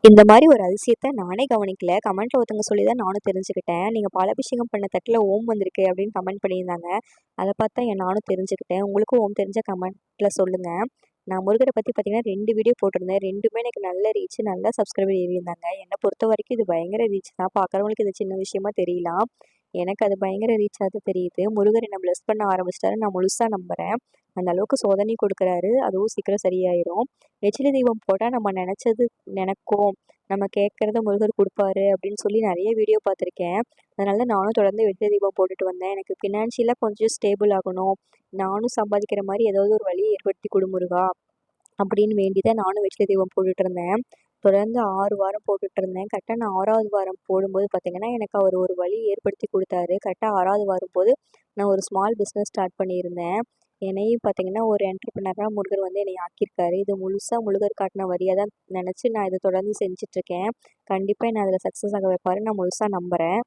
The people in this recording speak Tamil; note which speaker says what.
Speaker 1: இந்த மாதிரி ஒரு அதிசயத்த நானே கவனிக்கல. கமெண்ட்ல ஒருத்தவங்க சொல்லி தான் நானும் தெரிஞ்சுக்கிட்டேன். நீங்க பாலாபிஷேகம் பண்ண தட்டுல ஓம் வந்திருக்கு அப்படின்னு கமெண்ட் பண்ணியிருந்தாங்க. அத பார்த்து தான் நானும் தெரிஞ்சுக்கிட்டேன். உங்களுக்கும் ஓம் தெரிஞ்சா கமெண்ட்ல சொல்லுங்க. நான் முருகர பத்தி பார்த்தீங்கன்னா 2 வீடியோ போட்டிருந்தேன். 2மே எனக்கு நல்ல ரீச், நல்ல சப்ஸ்கிரைபர் ஏறியிருந்தாங்க. என்ன பொறுத்தவரைக்கும் இது பயங்கர ரீச் தான். பார்க்குறவங்களுக்கு இது சின்ன விஷயமா தெரியலாம். எனக்கு அது பயங்கர ரீச்சா தான் தெரியுது. முருகர் என்ன பிளெஸ் பண்ண ஆரம்பிச்சிட்டாரு. நான் முழுசா நம்புறேன். அந்த அளவுக்கு சோதனை கொடுக்குறாரு. அதுவும் சீக்கிரம் சரியாயிரும். நெற்றில தீபம் போட்டா நம்ம நெனச்சது நடக்கும். நம்ம கேட்கறத முருகர் குடுப்பாரு அப்படின்னு சொல்லி நெறைய வீடியோ பார்த்துருக்கேன். அதனால நானும் தொடர்ந்து வெற்றிலை தீபம் போட்டுட்டு வந்தேன். எனக்கு ஃபினான்ஷியலா கொஞ்சம் ஸ்டேபிள் ஆகணும். நானும் சம்பாதிக்கிற மாரி ஏதாவது ஒரு வழிய ஏற்படுத்தி குடு முருகா! அப்படின்னு வேண்டி தான் நானும் வெற்றிலை தீபம் போட்டுட்ருந்தேன். தொடர்ந்து 6 வாரம் போட்டுட்ருந்தேன். கரெக்ட்டா நான் 6வது வாரம் போடும்போது பார்த்தீங்கன்னா, எனக்கு அவர் ஒரு வழி ஏற்படுத்தி குடுத்தாரு. கரெக்ட்டா 6வது வரும்போது நான் ஒரு ஸ்மால் பிஸ்னஸ் ஸ்டார்ட் பண்ணியிருந்தேன். என்னையும் பார்த்தீங்கன்னா, ஒரு என்டர்பிரினரா முருகர் வந்து என்னைய ஆக்கியிருக்காரு. இது முழுசா முருகர் காட்டுன வழியா தான் நெனச்சு நான் இத தொடர்ந்து செஞ்சுட்ருக்கேன். கண்டிப்பா என்ன அதில சக்ஸஸ் ஆக வைப்பாருன்னு நான் முழுசா நம்புறேன்.